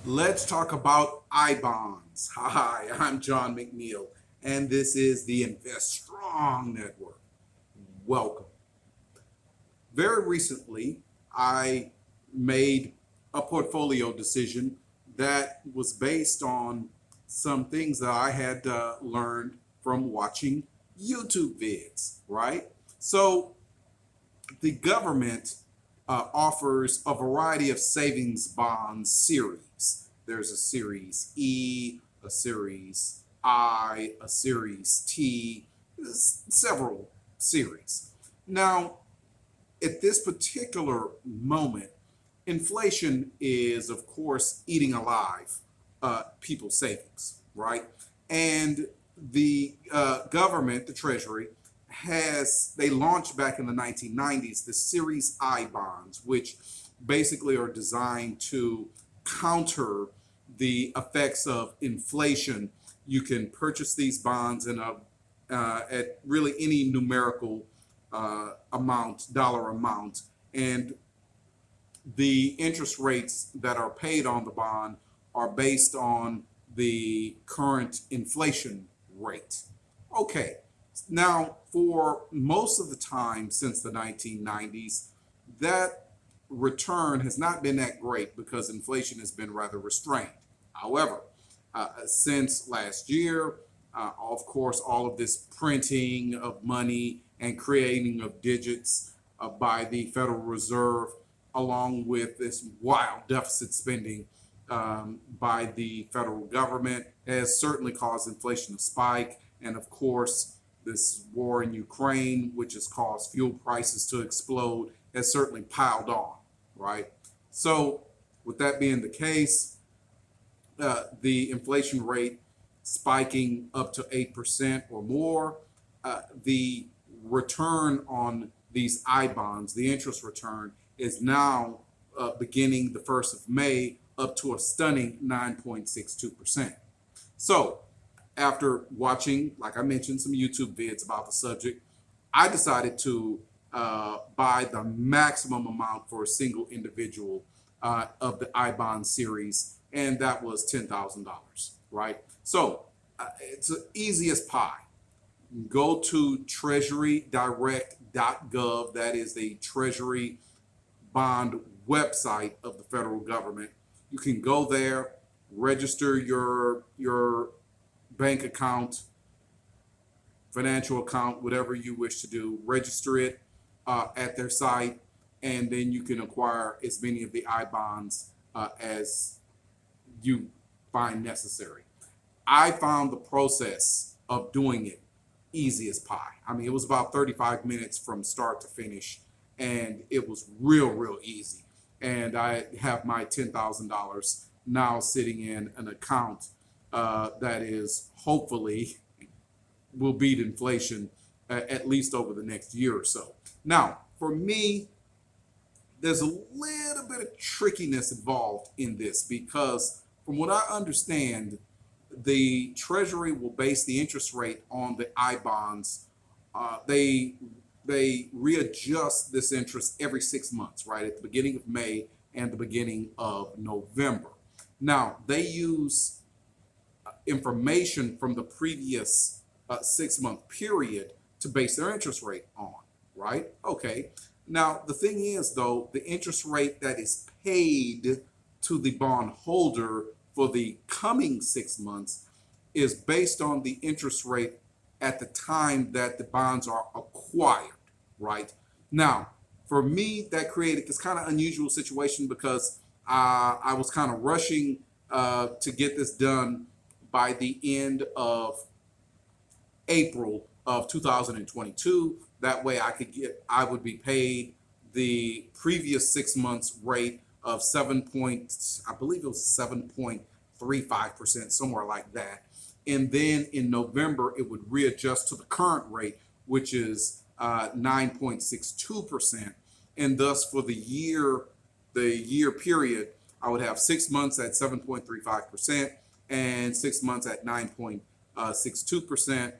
Let's talk about IBonds. Hi, I'm John McNeil, and this is the Invest Strong Network. Welcome. Very recently, I made a portfolio decision that was based on some things that I had learned from watching YouTube vids, right? So, the government offers a variety of savings bonds series. There's a series E, a series I, a series T, several series. Now, at this particular moment, inflation is, of course, eating alive people's savings, right? And the government, the Treasury, they launched back in the 1990s the Series I bonds, which basically are designed to counter the effects of inflation. You can purchase these bonds at really any numerical dollar amount, and the interest rates that are paid on the bond are based on the current inflation rate. Okay, now for most of the time since the 1990s, that return has not been that great because inflation has been rather restrained. However, since last year, of course, all of this printing of money and creating of digits by the Federal Reserve, along with this wild deficit spending by the federal government, has certainly caused inflation to spike. And of course, this war in Ukraine, which has caused fuel prices to explode, has certainly piled on, right? So, with that being the case, the inflation rate spiking up to 8% or more, the return on these I bonds, the interest return, is now beginning the 1st of May up to a stunning 9.62%. So, after watching, like I mentioned, some YouTube vids about the subject, I decided to buy the maximum amount for a single individual of the IBond series, and that was $10,000, right? So it's easy as pie. Go to treasurydirect.gov. That is the Treasury bond website of the federal government. You can go there, register your bank account, financial account, whatever you wish to do, register it at their site, and then you can acquire as many of the I bonds as you find necessary. I found the process of doing it easy as pie. I mean, it was about 35 minutes from start to finish, and it was real easy. And I have my $10,000 now sitting in an account that is hopefully will beat inflation at least over the next year or so. Now, for me, there's a little bit of trickiness involved in this because, from what I understand, the Treasury will base the interest rate on the I bonds. They readjust this interest every 6 months, right, at the beginning of May and the beginning of November. Now, they use information from the previous 6 month period to base their interest rate on, right? Okay. Now, the thing is, though, the interest rate that is paid to the bond holder for the coming 6 months is based on the interest rate at the time that the bonds are acquired, right? Now, for me, that created this kind of unusual situation because I was kind of rushing to get this done by the end of April of 2022. That way I would be paid the previous 6 months rate of I believe it was 7.35%, somewhere like that. And then in November, it would readjust to the current rate, which is 9.62%. And thus for the year period, I would have 6 months at 7.35% and 6 months at 9.62%,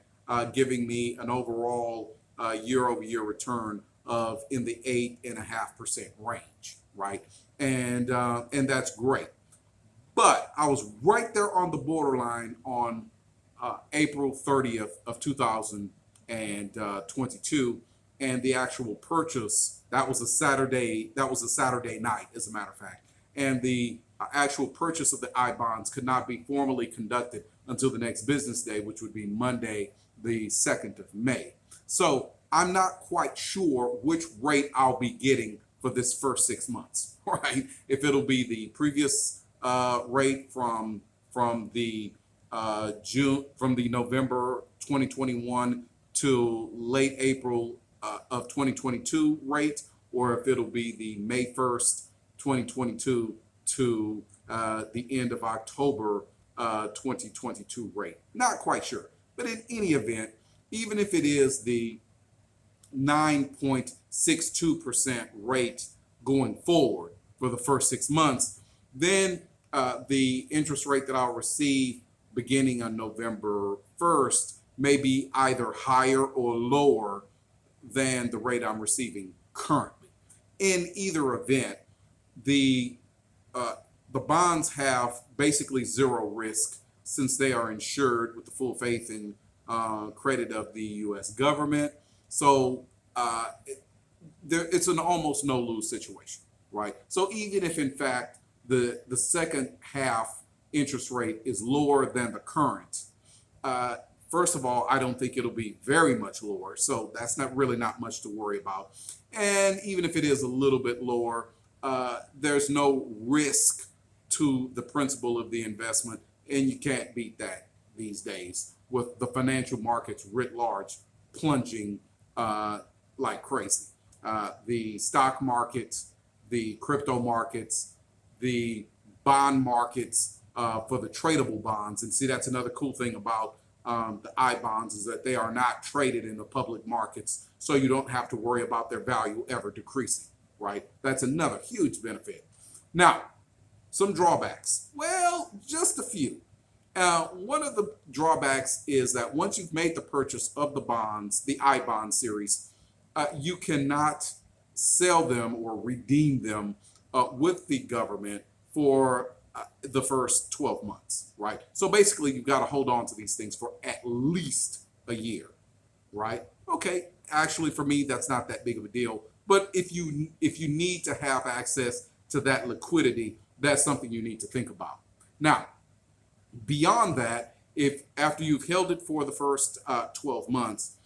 giving me an overall year-over-year return of in the 8.5% range, right? And that's great. But I was right there on the borderline on April 30th of 2022, and the actual purchase, that was a Saturday. That was a Saturday night, as a matter of fact, and the actual purchase of the IBonds could not be formally conducted until the next business day, which would be Monday, the 2nd of May. So I'm not quite sure which rate I'll be getting for this first 6 months, right? If it'll be the previous rate from the November 2021 to late April of 2022 rate, or if it'll be the May 1st, 2022 to the end of October 2022 rate. Not quite sure. But in any event, even if it is the 9.62% rate going forward for the first 6 months, then the interest rate that I'll receive beginning on November 1st may be either higher or lower than the rate I'm receiving currently. In either event, the bonds have basically zero risk, since they are insured with the full faith and credit of the U.S. government. So it's an almost no lose situation, right? So even if in fact the second half interest rate is lower than the current, first of all, I don't think it'll be very much lower. So that's not much to worry about. And even if it is a little bit lower, there's no risk to the principal of the investment, and you can't beat that these days with the financial markets writ large plunging like crazy. The stock markets, the crypto markets, the bond markets for the tradable bonds. And see, that's another cool thing about the IBonds, is that they are not traded in the public markets, so you don't have to worry about their value ever decreasing, right? That's another huge benefit. Now, some drawbacks. Well, just a few. One of the drawbacks is that once you've made the purchase of the bonds, the IBond series, you cannot sell them or redeem them with the government for the first 12 months, right? So basically, you've got to hold on to these things for at least a year, right? Okay, actually, for me, that's not that big of a deal. But if you need to have access to that liquidity, that's something you need to think about. Now, beyond that, if after you've held it for the first 12 months,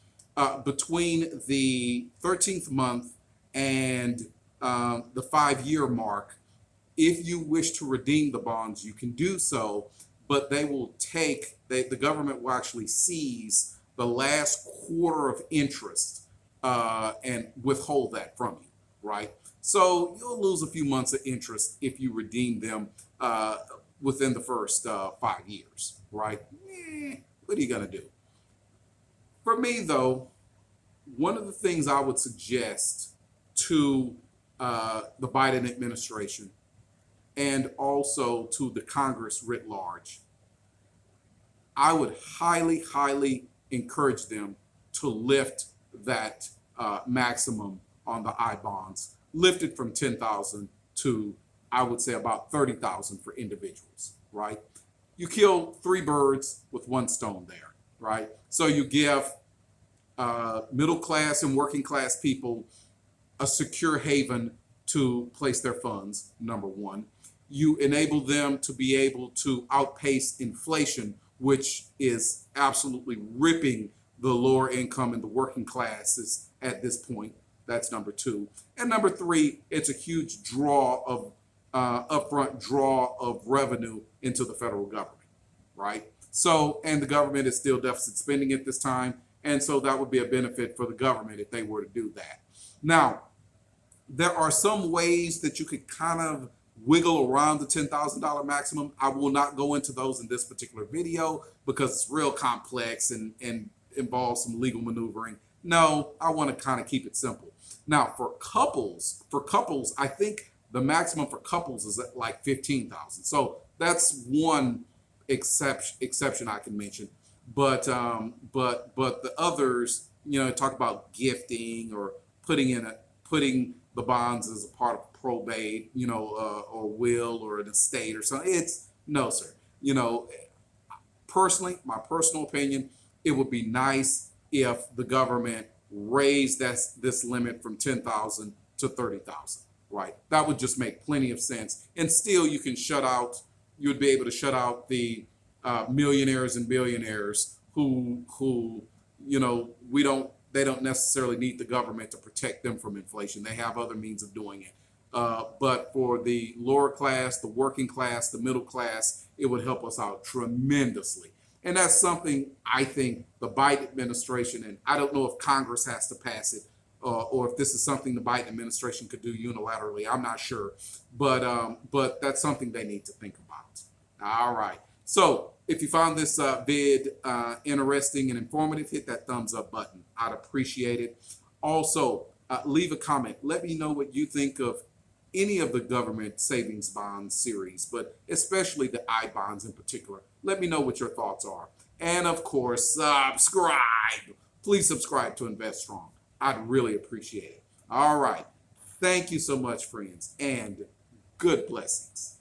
between the 13th month and the 5-year mark, if you wish to redeem the bonds, you can do so, but the government will actually seize the last quarter of interest and withhold that from you, right? So you'll lose a few months of interest if you redeem them within the first 5 years, right? What are you gonna do? For me, though, one of the things I would suggest to the Biden administration and also to the Congress writ large, I would highly, highly encourage them to lift that maximum on the IBonds, lift it from 10,000 to, I would say, about 30,000 for individuals, right? You kill 3 birds with 1 stone there, right? So you give middle class and working class people a secure haven to place their funds, number one. You enable them to be able to outpace inflation, which is absolutely ripping the lower income and the working classes at this point. That's number 2. And number 3, it's a huge draw of upfront draw of revenue into the federal government, right? So, and the government is still deficit spending at this time. And so that would be a benefit for the government if they were to do that. Now, there are some ways that you could kind of wiggle around the $10,000 maximum. I will not go into those in this particular video because it's real complex and involves some legal maneuvering. No, I want to kind of keep it simple. Now, for couples, I think the maximum for couples is at like 15,000. So that's one exception I can mention. But the others, talk about gifting or putting the bonds as a part of probate, or will or an estate or something. No, sir. You know, personally, my personal opinion, it would be nice if the government raised this limit from 10,000 to 30,000, right? That would just make plenty of sense. And still you would be able to shut out the millionaires and billionaires who, they don't necessarily need the government to protect them from inflation. They have other means of doing it. But for the lower class, the working class, the middle class, it would help us out tremendously. And that's something I think the Biden administration, and I don't know if Congress has to pass it or if this is something the Biden administration could do unilaterally. I'm not sure. But that's something they need to think about. All right. So if you found this vid interesting and informative, hit that thumbs up button. I'd appreciate it. Also, leave a comment. Let me know what you think of any of the government savings bonds series, but especially the IBonds in particular. Let me know what your thoughts are. And of course, subscribe. Please subscribe to Invest Strong. I'd really appreciate it. All right. Thank you so much, friends, and good blessings.